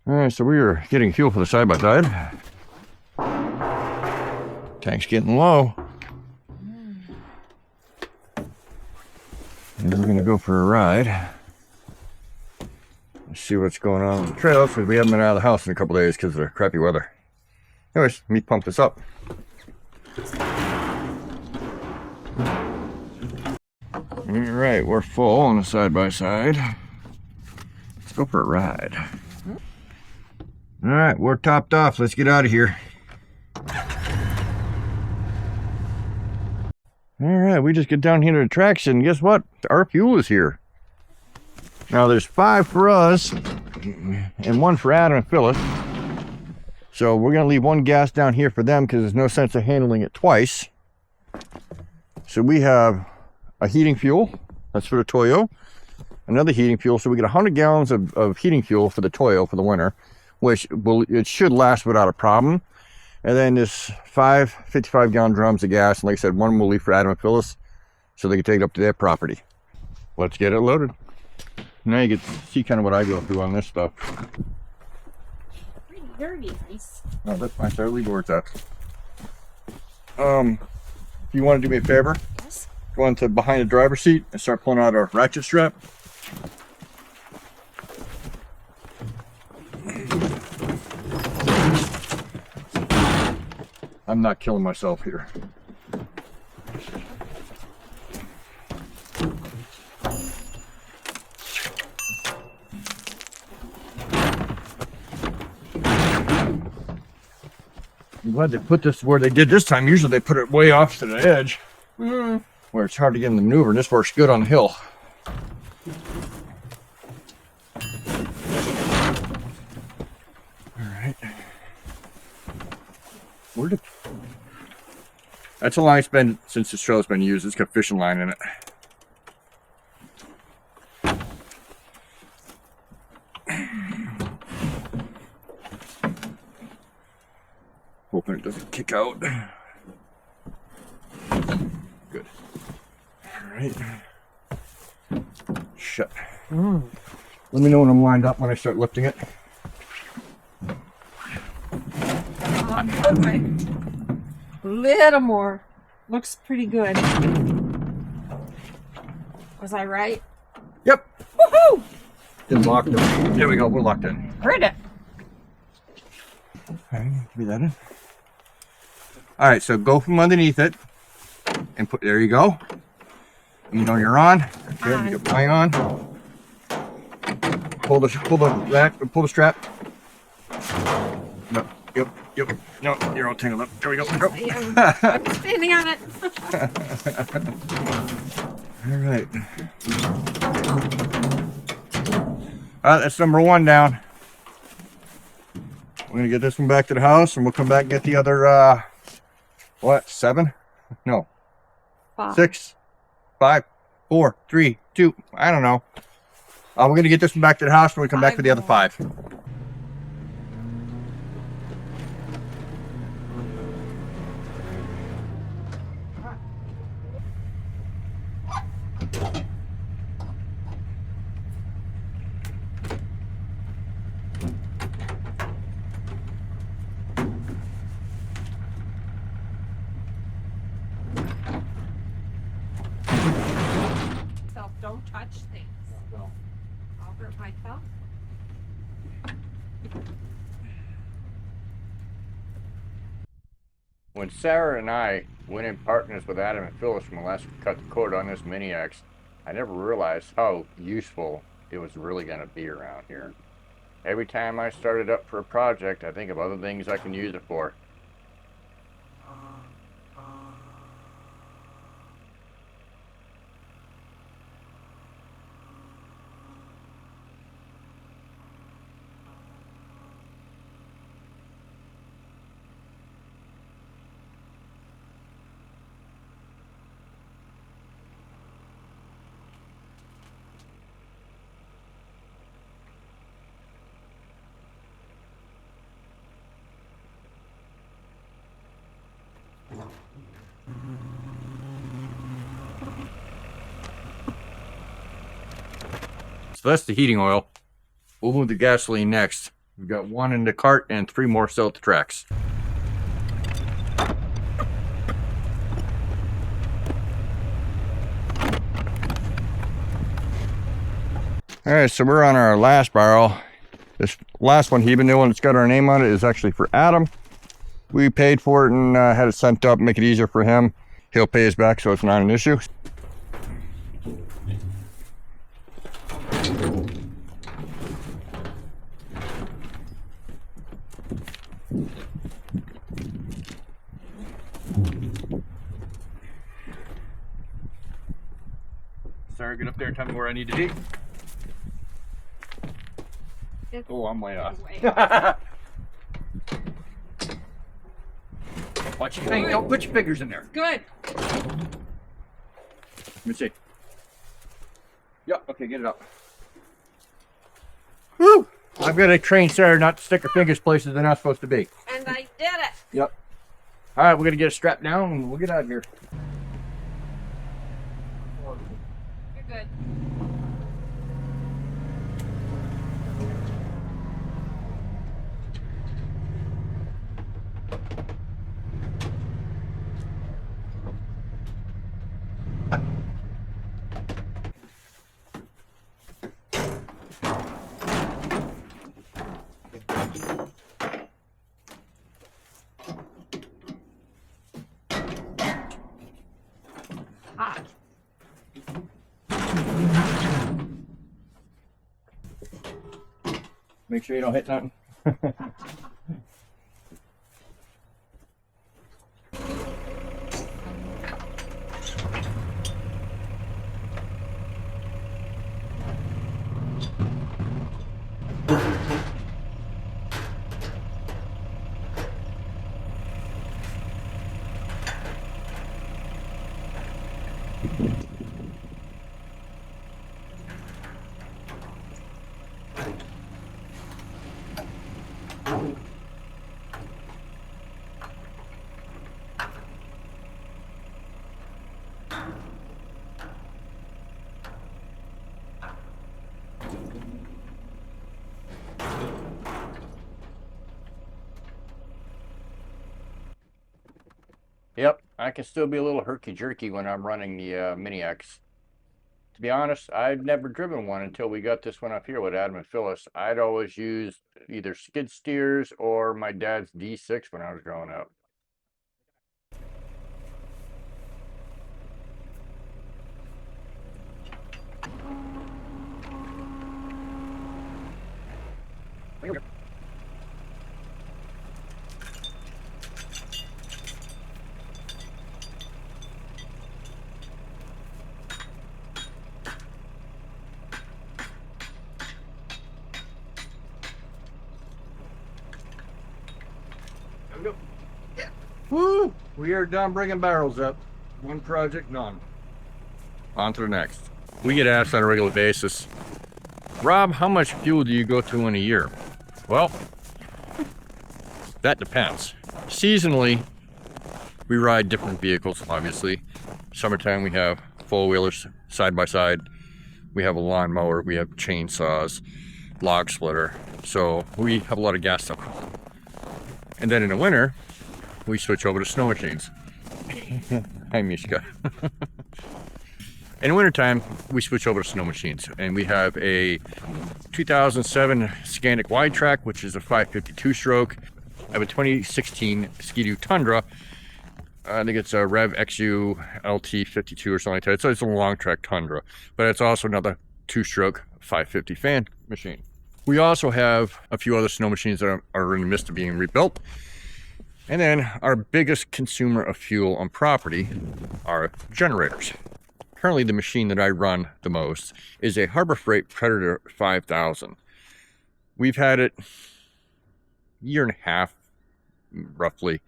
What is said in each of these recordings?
All right, so we are getting fuel for the side-by-side. Tank's getting low. And we're gonna go for a ride. Let's see what's going on with the trails, because we haven't been out of the house in a couple days because of the crappy weather. Anyways, let me pump this up. All right, we're full on the side-by-side. Let's go for a ride. All right, we're topped off. Let's get out of here. All right, we just get down here to the tracks, and guess what? Our fuel is here. Now there's 5 for us and 1 for Adam and Phyllis. So we're gonna leave 1 gas down here for them because there's no sense of handling it twice. So we have a heating fuel, that's for the Toyo. Another heating fuel, so we get 100 gallons of heating fuel for the Toyo for the winter, which it should last without a problem. And then this 5 55-gallon drums of gas, and like I said, 1 will leave for Adam and Phyllis so they can take it up to their property. Let's get it loaded. Now you get to see kind of what I go through on this stuff. Pretty dirty, nice. Oh, that's fine. So leave where it's at. If you want to do me a favor, Yes. go into behind the driver's seat and start pulling out our ratchet strap. I'm not killing myself here. I'm glad they put this where they did this time. Usually they put it way off to the edge where it's hard to get in the maneuver, and this works good on the hill. All right. Where did... That's a line it's been since this trailer's been used. It's got fishing line in it. Hoping it doesn't kick out. Good. Alright. Shut. Let me know when I'm lined up when I start lifting it. Perfect. A little more. Looks pretty good. Was I right? Yep. Woohoo! It's locked in. There we go. We're locked in. Heard it. Okay, give me that in. Alright, so go from underneath it and put, there you go. You know you're on. Okay, you got mine on. Pull the strap. No, yep. No, you're all tangled up. There we go. Go. I'm standing on it. Alright. Alright, that's number 1 down. We're gonna get this one back to the house, and we'll come back and get the other, what, 7? No. 5. 6, 5, 4, 3, 2, I don't know. We're gonna get this one back to the house, and we come back for the other 5. Don't touch things. I'll hurt myself. When Sarah and I went in partners with Adam and Phyllis from Alaska cut the cord on this mini X, I never realized how useful it was really going to be around here. Every time I started up for a project, I think of other things I can use it for. So that's the heating oil. We'll move the gasoline next. We've got 1 in the cart and 3 more still at the tracks. All right, so we're on our last barrel. This last one, even the one that's got our name on it, is actually for Adam. We paid for it and had it sent up, make it easier for him. He'll pay us back, so it's not an issue. Sarah, get up there and tell me where I need to be. Oh, I'm way off. Watch your thing. Don't put your fingers in there. Good. Let me see. Yep, okay, get it up. Woo! I've got to train Sarah not to stick her fingers places they're not supposed to be. And I did it. Yep. All right, we're going to get it strapped down and we'll get out of here. You're good. Hot. Make sure you don't hit nothing. Yep, I can still be a little herky-jerky when I'm running the Mini X. To be honest, I'd never driven one until we got this one up here with Adam and Phyllis. I'd always used either skid steers or my dad's D6 when I was growing up. Woo! We are done bringing barrels up. One project done. On to the next. We get asked on a regular basis, Rob, how much fuel do you go through in a year? Well, that depends. Seasonally, we ride different vehicles, obviously. Summertime, we have four-wheelers side by side. We have a lawnmower, we have chainsaws, log splitter. So we have a lot of gas stuff. And then in the winter, we switch over to snow machines. Hi, Mishka. In the wintertime, we switch over to snow machines. And we have a 2007 Scandic Wide Track, which is a 552 stroke. I have a 2016 Ski-Doo Tundra. I think it's a Rev XU LT52 or something like that. So it's a long track Tundra. But it's also another 2-stroke 550 fan machine. We also have a few other snow machines that are in the midst of being rebuilt. And then our biggest consumer of fuel on property are generators. Currently, the machine that I run the most is a Harbor Freight Predator 5000. We've had it a year and a half, roughly,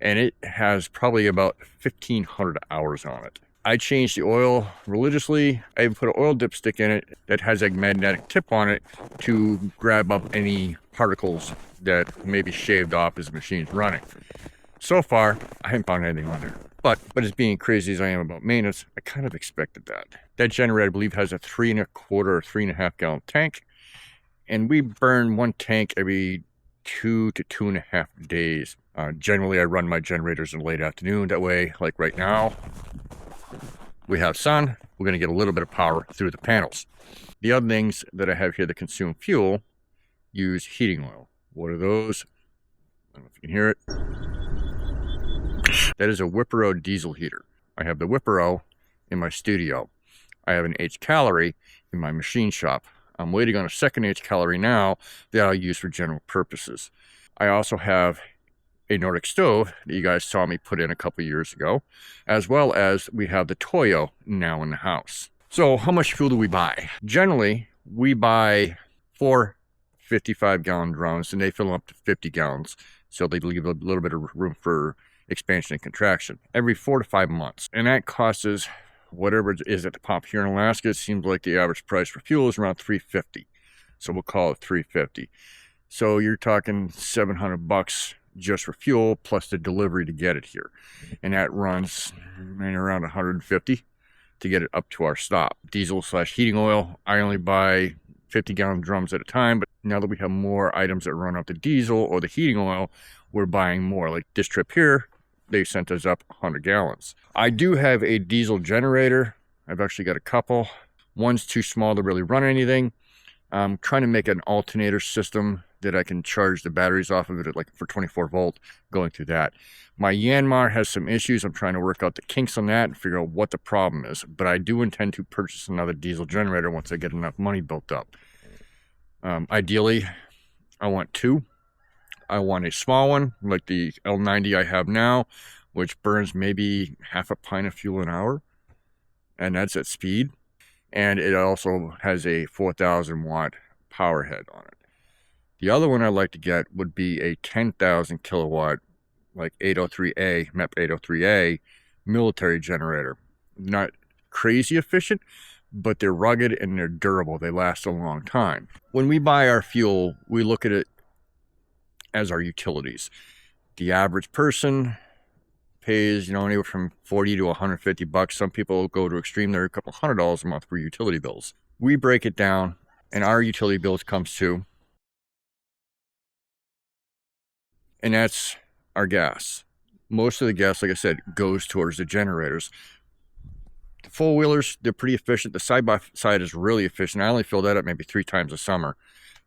and it has probably about 1,500 hours on it. I change the oil religiously. I even put an oil dipstick in it that has a magnetic tip on it to grab up any particles that may be shaved off as the machine's running. So far, I haven't found anything on there. But as being crazy as I am about maintenance, I kind of expected that. That generator, I believe, has a 3 1/4 or 3.5 gallon tank. And we burn one tank every 2 to 2.5 days. Generally, I run my generators in the late afternoon. That way, like right now, we have sun. We're going to get a little bit of power through the panels. The other things that I have here that consume fuel use heating oil. What are those? I don't know if you can hear it. That is a Whipero diesel heater. I have the Whipero in my studio. I have an H-Calorie in my machine shop. I'm waiting on a second H-Calorie now that I'll use for general purposes. I also have a Nordic stove that you guys saw me put in a couple years ago, as well as we have the Toyo now in the house. So how much fuel do we buy? Generally, we buy 4 55-gallon drums, and they fill up to 50 gallons. So they leave a little bit of room for expansion and contraction every 4 to 5 months. And that costs us whatever it is at the pump. Here in Alaska, it seems like the average price for fuel is around $3.50. So we'll call it $3.50. So you're talking $700 just for fuel plus the delivery to get it here. And that runs around $150 to get it up to our stop. Diesel/heating oil, I only buy 50-gallon drums at a time, but now that we have more items that run off the diesel or the heating oil, we're buying more. Like this trip here, they sent us up 100 gallons. I do have a diesel generator. I've actually got a couple. One's too small to really run anything. I'm trying to make an alternator system that I can charge the batteries off of it, like for 24 volt, going through that. My Yanmar has some issues. I'm trying to work out the kinks on that and figure out what the problem is. But I do intend to purchase another diesel generator once I get enough money built up. Ideally, I want 2. I want a small one, like the L90 I have now, which burns maybe half a pint of fuel an hour. And that's at speed. And it also has a 4,000 watt power head on it. The other one I'd like to get would be a 10,000 kilowatt, like 803A, MEP 803A military generator. Not crazy efficient, but they're rugged and they're durable. They last a long time. When we buy our fuel, we look at it as our utilities. The average person pays, anywhere from $40 to $150. Some people go to extreme, they're a couple $100 a month for utility bills. We break it down, and our utility bills comes to, and that's our gas. Most of the gas, like I said, goes towards the generators. The four-wheelers, they're pretty efficient. The side-by-side is really efficient. I only fill that up maybe 3 times a summer,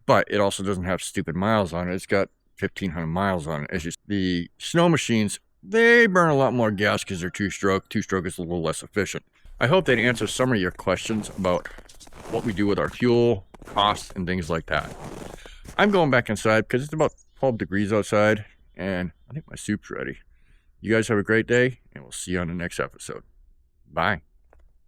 but it also doesn't have stupid miles on it. It's got 1,500 miles on it. It's just the snow machines, they burn a lot more gas because they're 2-stroke. 2-stroke is a little less efficient. I hope that answers some of your questions about what we do with our fuel, costs, and things like that. I'm going back inside because it's about 12 degrees outside, and I think my soup's ready. You guys have a great day, and we'll see you on the next episode. Bye.